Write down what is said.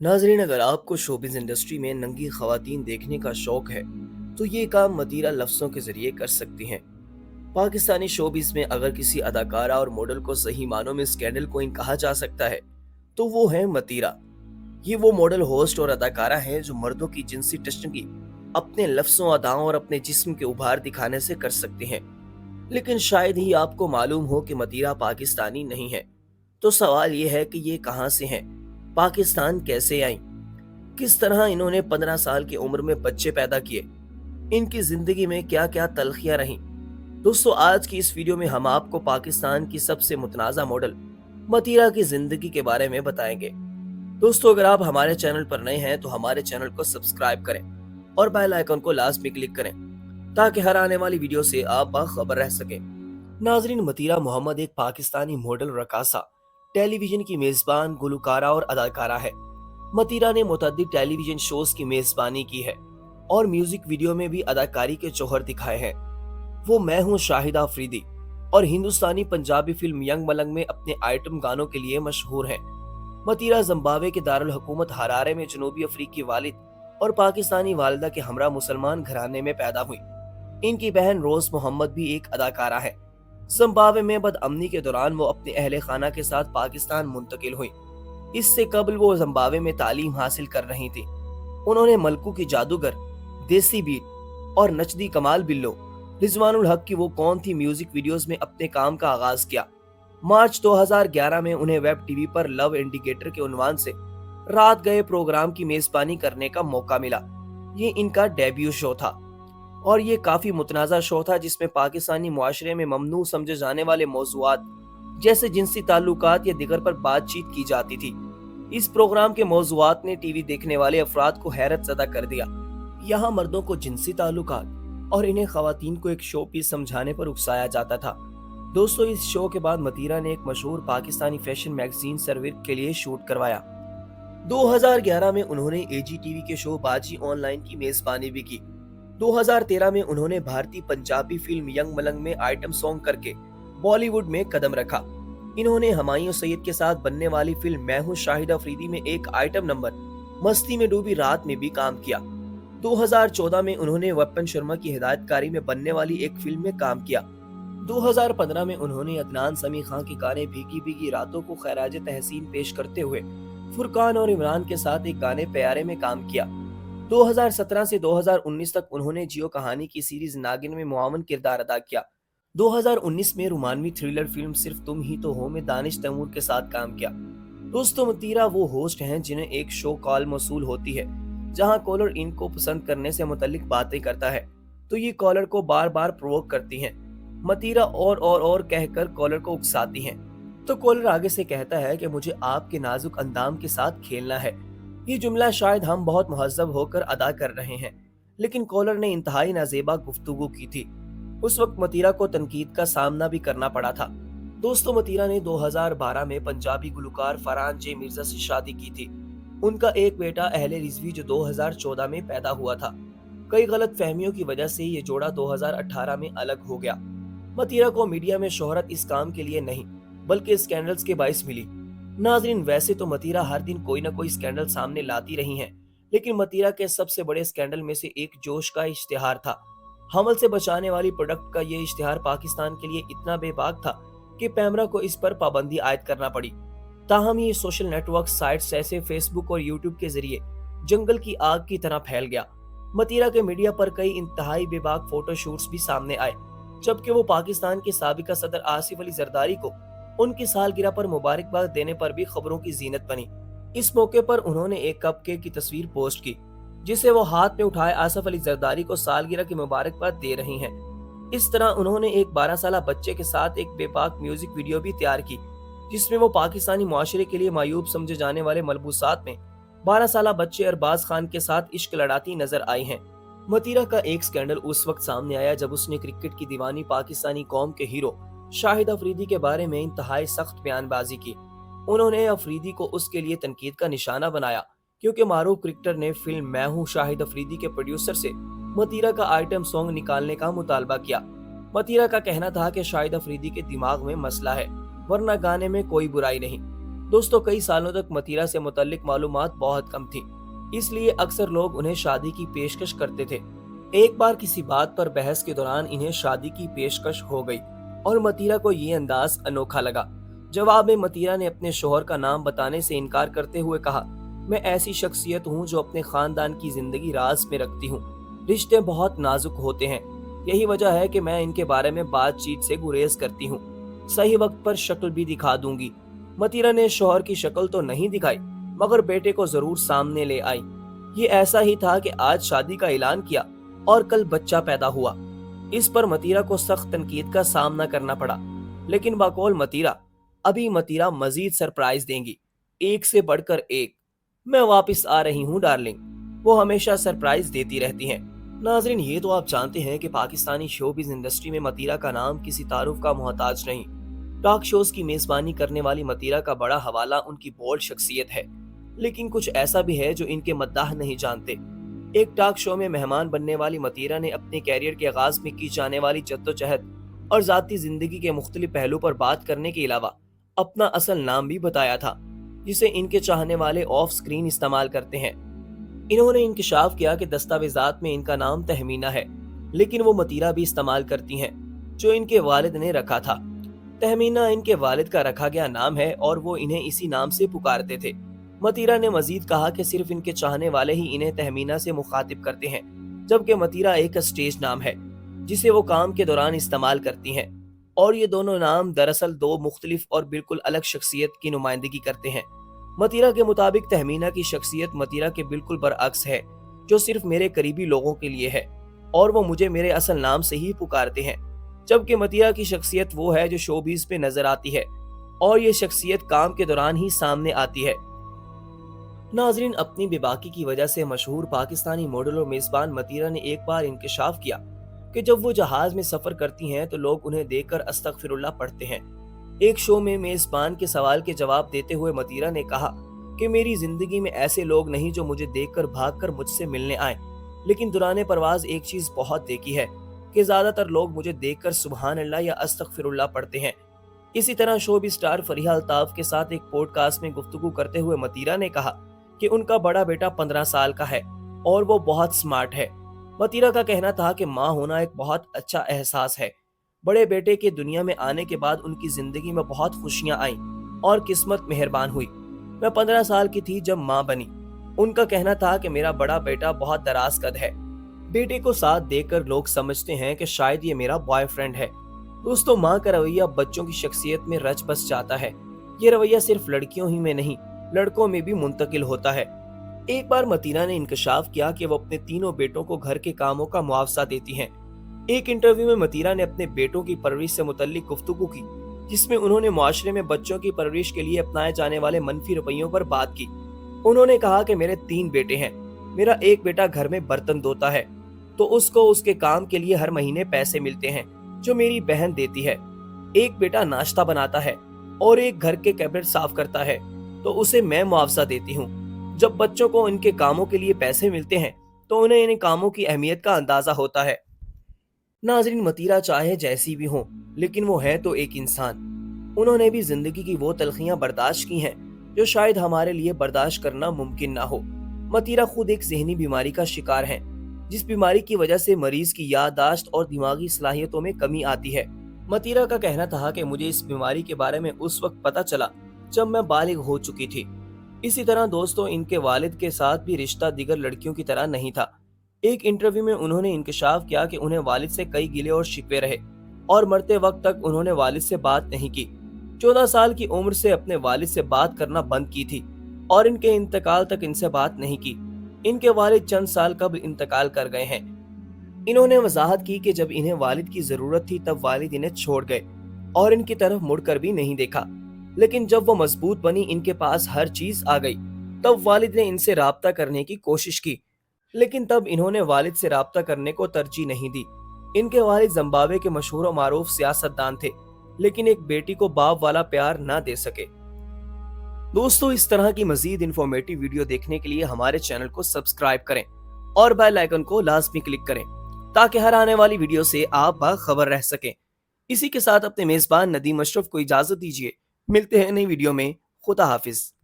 नाजरीन, अगर आपको शोबिज़ इंडस्ट्री में नंगी खवातीन देखने का शौक है तो ये काम मतीरा लफ्ज़ों के ज़रिए कर सकती हैं। पाकिस्तानी शोबिज़ में अगर किसी अदाकारा और मॉडल को सही मानों में स्कैंडल क्वीन कहा जा सकता है तो वो है मतीरा। ये वो मॉडल, होस्ट और अदाकारा हैं जो मर्दों की जिनसी टशनगी अपने लफ्ज़ों, अदाओं और अपने जिस्म के उभार दिखाने से कर सकती हैं। लेकिन शायद ही आपको मालूम हो कि मतीरा पाकिस्तानी नहीं है। तो सवाल ये है कि ये कहाँ से हैं, पाकिस्तान कैसे आई, किस तरह इन्होंने 15 साल की उम्र में बच्चे पैदा किए, इनकी जिंदगी में क्या क्या तलखियां रहीं। दोस्तों, आज की इस वीडियो में हम आपको पाकिस्तान की सबसे मुतनाज़ा मॉडल मतीरा की जिंदगी के बारे में बताएंगे। दोस्तों, अगर आप हमारे चैनल पर नए हैं तो हमारे चैनल को सब्सक्राइब करें और बेल आइकन को लाजमी क्लिक करें ताकि हर आने वाली वीडियो से आप बाखबर रह सकें। नाजरीन, मतीरा मोहम्मद एक पाकिस्तानी मॉडल, रकासा, टेलीविजन की मेजबान, गुलकारा और अदाकारा है। मतीरा ने मुतअद्दिद टेलीविजन शोज की मेजबानी की है और म्यूजिक वीडियो में भी अदाकारी के जौहर दिखाए हैं। वो मैं हूं शाहिदा अफरीदी और हिंदुस्तानी पंजाबी फिल्म यंग मलंग में अपने आइटम गानों के लिए मशहूर हैं। मतीरा जिम्बाब्वे के दारुल हुकूमत हरारे में जनूबी अफ्रीकी वालिद और पाकिस्तानी वालिदा के हमरा मुसलमान घराने में पैदा हुई। इनकी बहन रोज मोहम्मद भी एक अदाकारा है। जिम्बाब्वे में बदअमनी के दौरान वो अपने अहले खाना के साथ पाकिस्तान मुंतकिल हुई। इससे कबल वो जिम्बाब्वे में तालीम हासिल कर रही थी। उन्होंने मलकू की जादूगर, देसी बीट और नचदी कमाल बिल्लो, रिजवानुल हक की वो कौन थी म्यूजिक वीडियोस में अपने काम का आगाज किया। मार्च 2011 में उन्हें वेब टीवी पर लव इंडिकेटर के उन्वान से रात गए प्रोग्राम की मेजबानी करने का मौका मिला। ये इनका डेब्यू शो था और ये काफी मुतनाज़ा शो था जिसमें पाकिस्तानी मुआशरे में ममनू समझे जाने वाले मौज़ूआत जैसे जिनसी ताल्लुकात या दिगर पर बातचीत की जाती थी। इस प्रोग्राम के मौज़ूआत ने टीवी देखने वाले अफराद को हैरत ज़दा कर दिया। यहाँ मर्दों को जिनसी ताल्लुकात और इन्हें खवातीन को एक शो पीस समझाने पर उकसाया जाता था। दोस्तों, इस शो के बाद मतीरा ने एक मशहूर पाकिस्तानी फैशन मैगजीन सर्विक के लिए शूट करवाया। 2011 में उन्होंने एजीटीवी के शो बाजी ऑनलाइन की मेजबानी भी की। 2013 में उन्होंने भारतीय पंजाबी फिल्म यंग मलंग में आइटम सॉन्ग करके बॉलीवुड में कदम रखा। इन्होंने हुमायूं सईद के साथ बनने वाली फिल्म मैं हूं शाहिदा अफरीदी में एक आइटम नंबर मस्ती में डूबी रात में भी काम किया। 2014 में उन्होंने वप्पन शर्मा की हिदायतकारी में बनने वाली एक फिल्म में काम किया। 2015 में उन्होंने अदनान समी खान के गाने भीगी भीगी रातों को खैराज तहसीन पेश करते हुए फुरकान और इमरान के साथ एक गाने प्यारे में काम किया। 2017 से 2019 तक उन्होंने जियो कहानी की सीरीज नागिन में मुआवन किरदार अदा किया। 2019 में रोमानवी थ्रिलर फिल्म सिर्फ तुम ही तो हो में दानिश तैमूर के साथ काम किया। दोस्तों, मतीरा वो होस्ट हैं जिन्हें एक शो कॉल मौसूल होती है जहां कॉलर इनको पसंद करने से मुतल्लिक बातें करता है तो ये कॉलर को बार बार प्रोवोक करती हैं। मतीरा और कहकर कॉलर को उकसाती हैं तो कॉलर आगे से कहता है कि मुझे आपके नाजुक अंदाम के साथ खेलना है। ये जुमला शायद हम बहुत मुहज्जब होकर अदा कर रहे हैं, लेकिन कॉलर ने इंतहाई नाजेबा गुफ्तगू की थी। उस वक्त मतीरा को तनकीद का सामना भी करना पड़ा था। दोस्तों, मतीरा ने 2012 में पंजाबी गुलकार फरहान जे मिर्जा से शादी की थी। उनका एक बेटा अहले रिजवी जो 2014 में पैदा हुआ था। कई गलत फहमियों की वजह से ये जोड़ा 2018 में अलग हो गया। मतीरा को मीडिया में शोहरत इस काम के लिए नहीं बल्कि स्कैंडल्स के बाइस मिली। नाजरीन, वैसे तो मतीरा हर दिन कोई ना कोई स्कैंडल सामने लाती रही हैं, लेकिन मतीरा के सबसे बड़े स्कैंडल में से एक जोश का इश्तिहार था। हमल से बचाने वाली प्रोडक्ट का ये इश्तिहार पाकिस्तान के लिए इतना बेबाक था कि पैमरा को इस पर पाबंदी आयद करना पड़ी। ताहम ये सोशल नेटवर्क साइट्स जैसे फेसबुक और यूट्यूब के जरिए जंगल की आग की तरह फैल गया। मतीरा के मीडिया पर कई इंतहाई बेबाक फोटोशूट्स भी सामने आए, जबकि वो पाकिस्तान के साबिका सदर आसिफ अली जरदारी को उनकी सालगिरह पर मुबारकबाद देने पर भी खबरों की जीनत बनी। इस मौके पर उन्होंने एक कप केक की तस्वीर पोस्ट की जिसे वो हाथ में उठाए आसिफ अली जरदारी को सालगिरह की मुबारकबाद दे रही हैं। इस तरह उन्होंने एक 12 साल बच्चे के साथ एक बेबाक म्यूजिक वीडियो भी तैयार की जिसमें वो पाकिस्तानी मुआशरे के लिए मायूब समझे जाने वाले मलबूसात में 12 साल बच्चे अरबाज खान के साथ इश्क लड़ाती नजर आई हैं। मतीरा का एक स्कैंडल उस वक्त सामने आया जब उसने क्रिकेट की दीवानी पाकिस्तानी कौम के हीरो शाहिद अफरीदी के बारे में इंतहाई सख्त बयानबाजी की। उन्होंने अफरीदी को उसके लिए तनकीद का निशाना बनाया क्योंकि मारूफ क्रिकेटर ने फिल्म मैं हूं शाहिद अफरीदी के प्रोड्यूसर से मतीरा का आइटम सॉन्ग निकालने का मुतालबा किया। मतीरा का कहना था कि शाहिद अफरीदी के दिमाग में मसला है वरना गाने में कोई बुराई नहीं। दोस्तों, कई सालों तक मतीरा से मुतल्लिक मालूमात बहुत कम थी, इसलिए अक्सर लोग उन्हें शादी की पेशकश करते थे। एक बार किसी बात पर बहस के दौरान इन्हें शादी की पेशकश हो गई और मतीरा को ये अंदाज अनोखा लगा। जवाब में मतीरा ने अपने शोहर का नाम बताने से इनकार करते हुए कहा, मैं ऐसी शख्सियत हूँ जो अपने खानदान की जिंदगी राज में रखती हूँ। रिश्ते बहुत नाजुक होते हैं, यही वजह है कि मैं इनके बारे में बातचीत से गुरेज करती हूँ। सही वक्त पर शक्ल भी दिखा दूंगी। मतीरा ने शौहर की शक्ल तो नहीं दिखाई, मगर बेटे को जरूर सामने ले आई। ये ऐसा ही था कि आज शादी का ऐलान किया और कल बच्चा पैदा हुआ। इस पर मतीरा को सख्त तनकीद का सामना करना पड़ा, लेकिन बकौल मतीरा, अभी मतीरा मजीद सरप्राइज देंगी, एक से बढ़कर एक। मैं वापस आ रही हूँ डार्लिंग। वो हमेशा सरप्राइज देती रहती हैं। नाजरीन, ये तो आप जानते हैं कि पाकिस्तानी शोबिज इंडस्ट्री में मतीरा का नाम किसी तारुफ का मोहताज नहीं। टॉक शोज की मेजबानी करने वाली मतीरा का बड़ा हवाला उनकी बोल्ड शख्सियत है, लेकिन कुछ ऐसा भी है जो इनके मद्दाह नहीं जानते। एक टॉक शो में मेहमान बनने वाली मतीरा ने अपने कैरियर के आगाज में की जाने वाली जद्दोजहद और जाती जिंदगी के मुख्तलिफ पहलू पर बात करने के अलावा अपना असल नाम भी बताया था, जिसे इनके चाहने वाले ऑफ स्क्रीन इस्तेमाल करते हैं। इन्होंने इंकशाफ किया कि दस्तावेजात में इनका नाम तहमीना है, लेकिन वो मतीरा भी इस्तेमाल करती हैं, जो इनके वालिद ने रखा था। तहमीना इनके वालिद का रखा गया नाम है और वो इन्हें इसी नाम से पुकारते थे। मतीरा ने मजीद कहा कि सिर्फ इनके चाहने वाले ही इन्हें तहमीना से मुखातिब करते हैं, जबकि मतीरा एक स्टेज नाम है जिसे वो काम के दौरान इस्तेमाल करती हैं, और ये दोनों नाम दरअसल दो मुख्तलिफ और बिल्कुल अलग शख्सियत की नुमाइंदगी करते हैं। मतीरा के मुताबिक तहमीना की शख्सियत मतीरा के बिल्कुल बरअक्स है, जो सिर्फ मेरे करीबी लोगों के लिए है और वो मुझे मेरे असल नाम से ही पुकारते हैं, जबकि मतीरा की शख्सियत वो है जो शोबीज पे नजर आती है और ये शख्सियत काम के दौरान ही सामने आती है। नाजरीन, अपनी बेबाकी की वजह से मशहूर पाकिस्तानी मॉडल और मेजबान मतीरा ने एक बार इंकशाफ किया कि जब वो जहाज में सफर करती हैं तो लोग उन्हें देखकर अस्तगफिरुल्लाह पढ़ते हैं। एक शो में मेजबान के सवाल के जवाब देते हुए मतीरा ने कहा कि मेरी जिंदगी में ऐसे लोग नहीं जो मुझे देखकर भागकर मुझसे मिलने आए, लेकिन दौरान परवाज एक चीज बहुत देखी है कि ज्यादातर लोग मुझे देखकर सुबहान अल्लाह या अस्तगफिरुल्लाह पढ़ते हैं। इसी तरह शोबी स्टार फरीहा अल्ताफ के साथ एक पॉडकास्ट में गुफ्तगू करते हुए मतीरा ने कहा कि उनका बड़ा बेटा 15 साल का है और वो बहुत स्मार्ट है। मतीरा का कहना था कि माँ होना एक बहुत अच्छा एहसास है। बड़े बेटे के दुनिया में आने के बाद उनकी जिंदगी में बहुत खुशियां आईं और किस्मत मेहरबान हुई। मैं 15 साल की थी जब माँ बनी। उनका कहना था कि मेरा बड़ा बेटा बहुत दराज कद है। बेटे को साथ देखकर लोग समझते हैं कि शायद ये मेरा बॉयफ्रेंड है। दोस्तों, माँ का रवैया बच्चों की शख्सियत में रच बस जाता है। ये रवैया सिर्फ लड़कियों ही में नहीं, लड़कों में भी मुंतकिल होता है। एक बार मतीरा ने इंकशाफ किया कि वो अपने तीनों बेटों को घर के कामों का मुआवजा देती हैं। एक इंटरव्यू में मतीरा ने अपने बेटों की परवरिश से मुतल्लिक गुफ्तगू की, जिसमें उन्होंने मुआशरे में बच्चों की परवरिश के लिए अपनाए जाने वाले मनफी रवैयों पर बात की। उन्होंने कहा कि मेरे 3 बेटे हैं। मेरा एक बेटा घर में बर्तन धोता है तो उसको उसके काम के लिए हर महीने पैसे मिलते हैं जो मेरी बहन देती है। एक बेटा नाश्ता बनाता है और एक घर के कैबिनेट साफ करता है तो उसे मैं मुआवजा देती हूँ। जब बच्चों को इनके कामों के लिए पैसे मिलते हैं तो उन्हें इन कामों की अहमियत का अंदाजा होता है। नाजरीन, मतीरा चाहे जैसी भी हो, लेकिन वो है तो एक इंसान। उन्होंने भी जिंदगी की वो तलखियां बर्दाश्त की हैं जो शायद हमारे लिए बर्दाश्त करना मुमकिन ना हो। मतीरा खुद एक ज़हनी बीमारी का शिकार हैं, जिस बीमारी की वजह से मरीज की याददाश्त और दिमागी सलाहियतों में कमी आती है। मतीरा का कहना था कि मुझे इस बीमारी के बारे में उस वक्त पता चला जब मैं बालिग हो चुकी थी। इसी तरह दोस्तों, इनके वालिद के साथ भी रिश्ता दीगर लड़कियों की तरह नहीं था। एक इंटरव्यू में उन्होंने इंकशाफ किया कि उन्हें वालिद से कई गिले और शिकवे रहे और मरते वक्त तक उन्होंने वालिद से बात नहीं की। 14 साल की उम्र से अपने वालिद से बात करना बंद की थी और इनके इंतकाल तक इनसे बात नहीं की। इनके वालिद चंद साल कबल इंतकाल कर गए हैं। इन्होंने वजाहत की कि जब इन्हें वालिद की जरूरत थी तब वालिद इन्हें छोड़ गए और इनकी तरफ मुड़कर भी नहीं देखा, लेकिन जब वो मजबूत बनी, इनके पास हर चीज आ गई, तब वालिद ने इनसे राब्ता करने की कोशिश की, लेकिन तब इन्होंने वालिद से राब्ता करने को तरजीह नहीं दी। इनके वालिद जिम्बाब्वे के मशहूर और मारूफ सियासतदान थे, लेकिन एक बेटी को बाप वाला प्यार ना दे सके। दोस्तों, इस तरह की मजीद इंफॉर्मेटिव वीडियो देखने के लिए हमारे चैनल को सब्सक्राइब करें और बेल आइकन को लाजमी क्लिक करें ताकि हर आने वाली वीडियो से आप बाखबर रह सकें। इसी के साथ अपने मेजबान नदीम अशरफ को इजाजत दीजिए। मिलते हैं नई वीडियो में। خدا حافظ۔